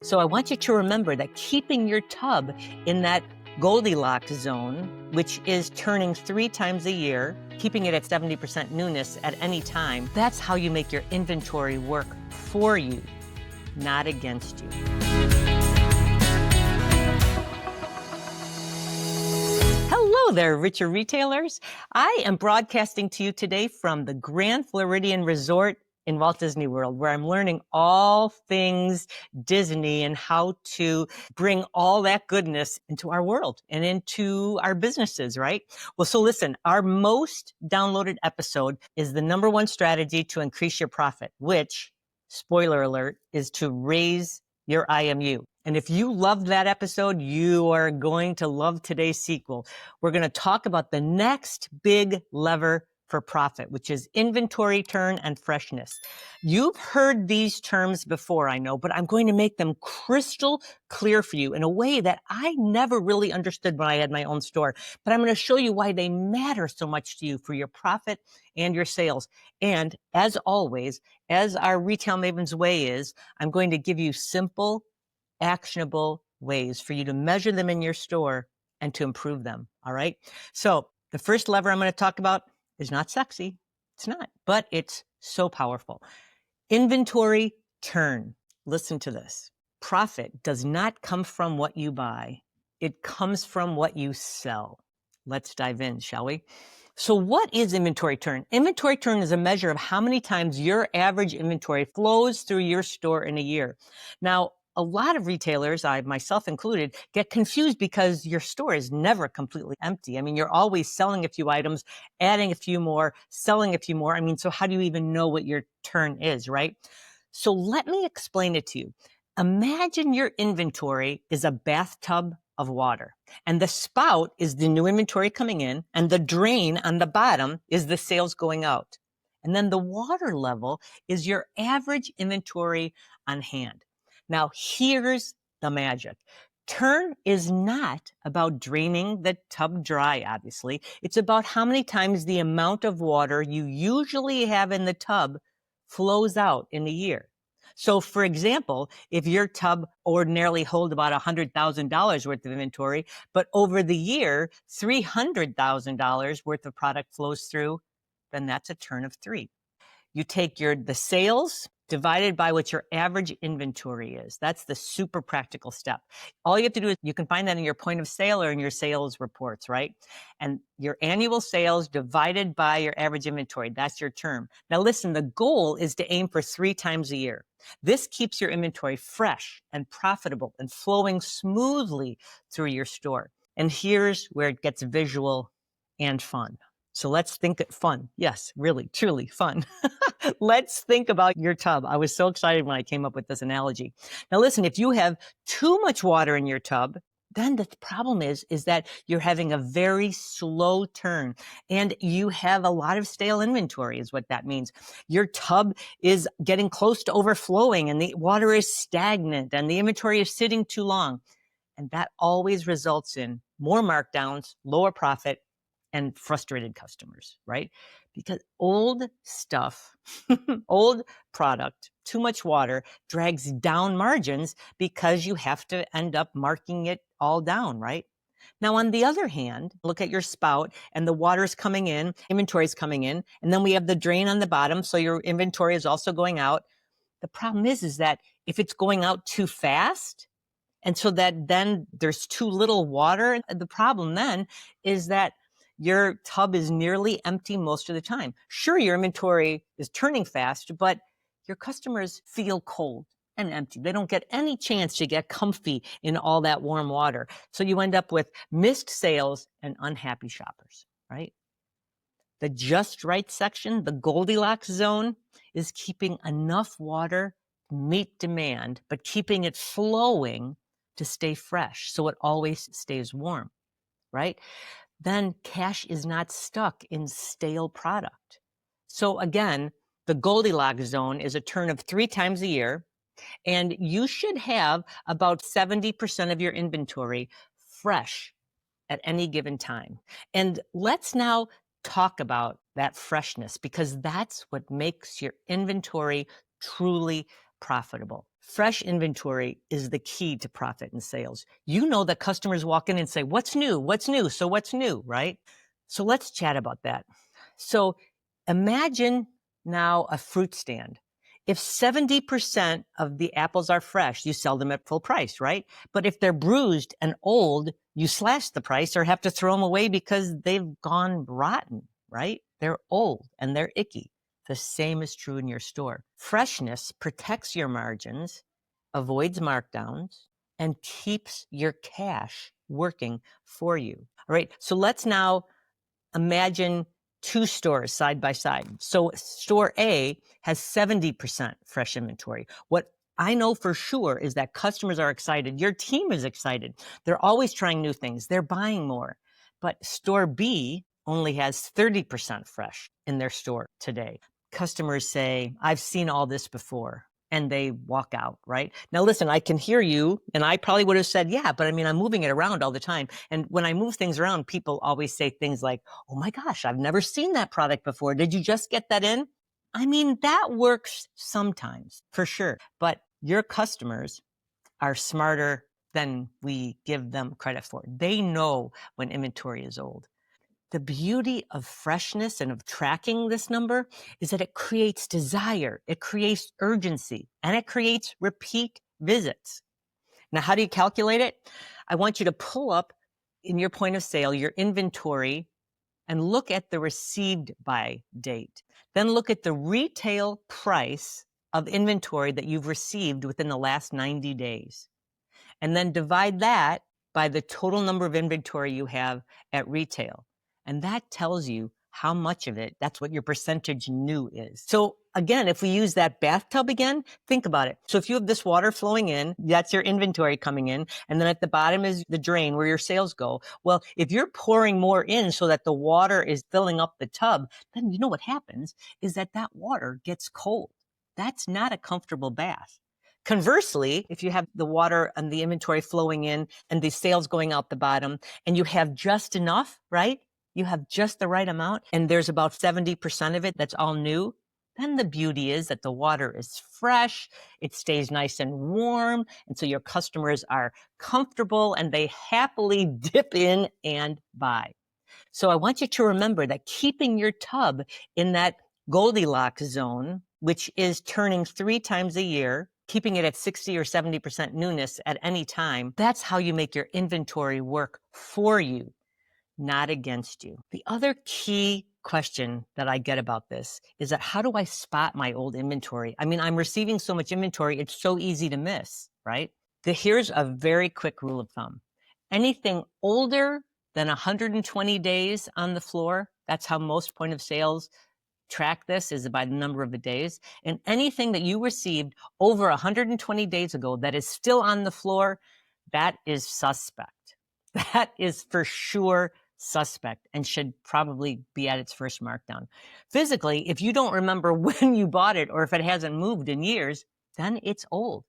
So I want you to remember that keeping your tub in that Goldilocks zone, which is turning 3 times a year, keeping it at 70% newness at any time, that's how you make your inventory work for you, not against you. Hello there, Richer Retailers. I am broadcasting to you today from the Grand Floridian Resort in Walt Disney World, where I'm learning all things Disney and how to bring all that goodness into our world and into our businesses, right? Well, so listen, our most downloaded episode is the #1 strategy to increase your profit, which, spoiler alert, is to raise your IMU. And if you loved that episode, you are going to love today's sequel. We're going to talk about the next big lever for profit, which is inventory turn and freshness. You've heard these terms before, I know, but I'm going to make them crystal clear for you in a way that I never really understood when I had my own store. But I'm going to show you why they matter so much to you for your profit and your sales. And as always, as our Retail Mavens way is, I'm going to give you simple, actionable ways for you to measure them in your store and to improve them. All right. So the first lever I'm going to talk about is not sexy. It's not, but it's so powerful. Inventory turn. Listen to this. Profit does not come from what you buy. It comes from what you sell. Let's dive in, shall we? So what is inventory turn? Inventory turn is a measure of how many times your average inventory flows through your store in a year. Now, a lot of retailers, I myself included, get confused because your store is never completely empty. I mean, you're always selling a few items, adding a few more, selling a few more. I mean, so how do you even know what your turn is, right? So let me explain it to you. Imagine your inventory is a bathtub of water, and the spout is the new inventory coming in, and the drain on the bottom is the sales going out. And then the water level is your average inventory on hand. Now, here's the magic. Turn is not about draining the tub dry, obviously. It's about how many times the amount of water you usually have in the tub flows out in a year. So, for example, if your tub ordinarily holds about $100,000 worth of inventory, but over the year, $300,000 worth of product flows through, then that's a turn of 3. You take the sales divided by what your average inventory is. That's the super practical step. All you have to do is you can find that in your point of sale or in your sales reports, right? And your annual sales divided by your average inventory. That's your term. Now listen, the goal is to aim for 3 times a year. This keeps your inventory fresh and profitable and flowing smoothly through your store. And here's where it gets visual and fun. So let's think it fun. Yes, really, truly fun. Let's think about your tub. I was so excited when I came up with this analogy. Now listen, if you have too much water in your tub, then the problem is that you're having a very slow turn and you have a lot of stale inventory is what that means. Your tub is getting close to overflowing and the water is stagnant and the inventory is sitting too long. And that always results in more markdowns, lower profit, and frustrated customers, right? Because old stuff, old product, too much water drags down margins because you have to end up marking it all down, right? Now, on the other hand, look at your spout and the water's coming in, inventory's coming in, and then we have the drain on the bottom. So your inventory is also going out. The problem is that if it's going out too fast, and so that then there's too little water, the problem then is that your tub is nearly empty most of the time. Sure, your inventory is turning fast, but your customers feel cold and empty. They don't get any chance to get comfy in all that warm water. So you end up with missed sales and unhappy shoppers, right? The just right section, the Goldilocks zone, is keeping enough water to meet demand, but keeping it flowing to stay fresh so it always stays warm, right? Then cash is not stuck in stale product. So again, the Goldilocks zone is a turn of 3 times a year, and you should have about 70% of your inventory fresh at any given time. And let's now talk about that freshness because that's what makes your inventory truly profitable. Fresh inventory is the key to profit and sales. You know that customers walk in and say, what's new? What's new? So what's new, right? So let's chat about that. So imagine now a fruit stand. If 70% of the apples are fresh, you sell them at full price, right? But if they're bruised and old, you slash the price or have to throw them away because they've gone rotten, right? They're old and they're icky. The same is true in your store. Freshness protects your margins, avoids markdowns, and keeps your cash working for you. All right, so let's now imagine two stores side by side. So store A has 70% fresh inventory. What I know for sure is that customers are excited. Your team is excited. They're always trying new things. They're buying more. But store B only has 30% fresh in their store today. Customers say, I've seen all this before. And they walk out, right? Now, listen, I can hear you, and I probably would have said, yeah, but I mean, I'm moving it around all the time. And when I move things around, people always say things like, oh my gosh, I've never seen that product before. Did you just get that in? I mean, that works sometimes, for sure. But your customers are smarter than we give them credit for. They know when inventory is old. The beauty of freshness and of tracking this number is that it creates desire, it creates urgency, and it creates repeat visits. Now, how do you calculate it? I want you to pull up in your point of sale your inventory and look at the received by date. Then look at the retail price of inventory that you've received within the last 90 days. And then divide that by the total number of inventory you have at retail. And that tells you how much of it, that's what your percentage new is. So again, if we use that bathtub again, think about it. So if you have this water flowing in, that's your inventory coming in. And then at the bottom is the drain where your sales go. Well, if you're pouring more in so that the water is filling up the tub, then you know what happens is that that water gets cold. That's not a comfortable bath. Conversely, if you have the water and the inventory flowing in and the sales going out the bottom and you have just enough, right? You have just the right amount and there's about 70% of it that's all new, then the beauty is that the water is fresh, it stays nice and warm, and so your customers are comfortable and they happily dip in and buy. So I want you to remember that keeping your tub in that Goldilocks zone, which is turning 3 times a year, keeping it at 60 or 70% newness at any time, that's how you make your inventory work for you, not against you. The other key question that I get about this is that how do I spot my old inventory? I mean, I'm receiving so much inventory, it's so easy to miss, right? Here's a very quick rule of thumb. Anything older than 120 days on the floor, that's how most point of sales track this, is by the number of the days. And anything that you received over 120 days ago that is still on the floor, that is suspect. That is for sure suspect and should probably be at its first markdown. Physically, if you don't remember when you bought it or if it hasn't moved in years, then it's old.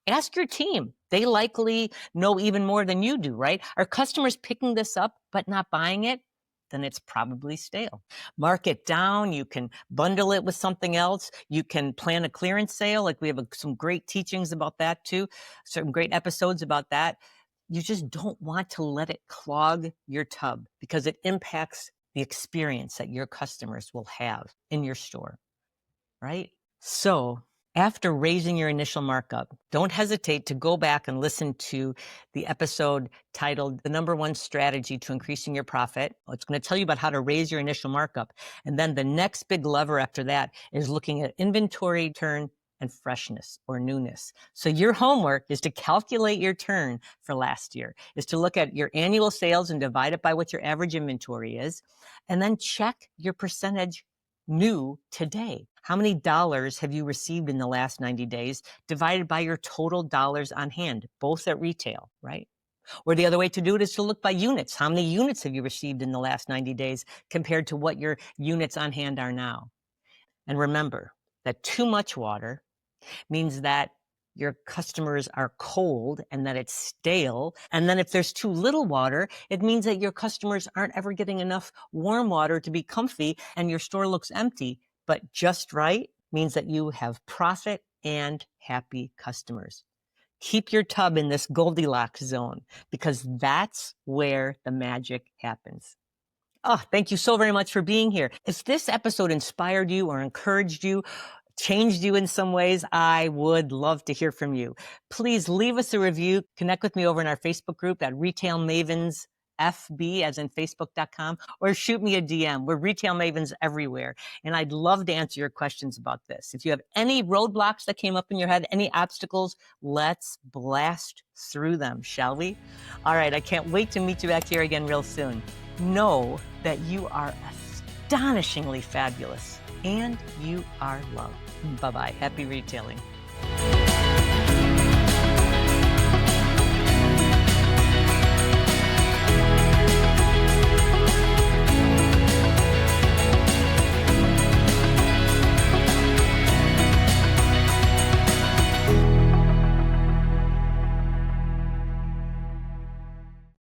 Ask your team. They likely know even more than you do, right? Are customers picking this up but not buying it? Then it's probably stale. Mark it down. You can bundle it with something else. You can plan a clearance sale. Like we have some great teachings about that too. Some great episodes about that. You just don't want to let it clog your tub because it impacts the experience that your customers will have in your store, right? So after raising your initial markup, don't hesitate to go back and listen to the episode titled The Number One Strategy to Increasing Your Profit. It's going to tell you about how to raise your initial markup. And then the next big lever after that is looking at inventory turn and freshness or newness. So your homework is to calculate your turn for last year, is to look at your annual sales and divide it by what your average inventory is, and then check your percentage new today. How many dollars have you received in the last 90 days divided by your total dollars on hand, both at retail, right? Or the other way to do it is to look by units. How many units have you received in the last 90 days compared to what your units on hand are now? And remember that too much water means that your customers are cold and that it's stale. And then if there's too little water, it means that your customers aren't ever getting enough warm water to be comfy and your store looks empty. But just right means that you have profit and happy customers. Keep your tub in this Goldilocks zone because that's where the magic happens. Oh, thank you so very much for being here. If this episode inspired you or encouraged you, changed you in some ways, I would love to hear from you. Please leave us a review. Connect with me over in our Facebook group at RETAILMavens FB, as in Facebook.com, or shoot me a DM. We're Retail Mavens everywhere. And I'd love to answer your questions about this. If you have any roadblocks that came up in your head, any obstacles, let's blast through them, shall we? All right, I can't wait to meet you back here again real soon. Know that you are astonishingly fabulous and you are loved. Bye-bye. Happy retailing.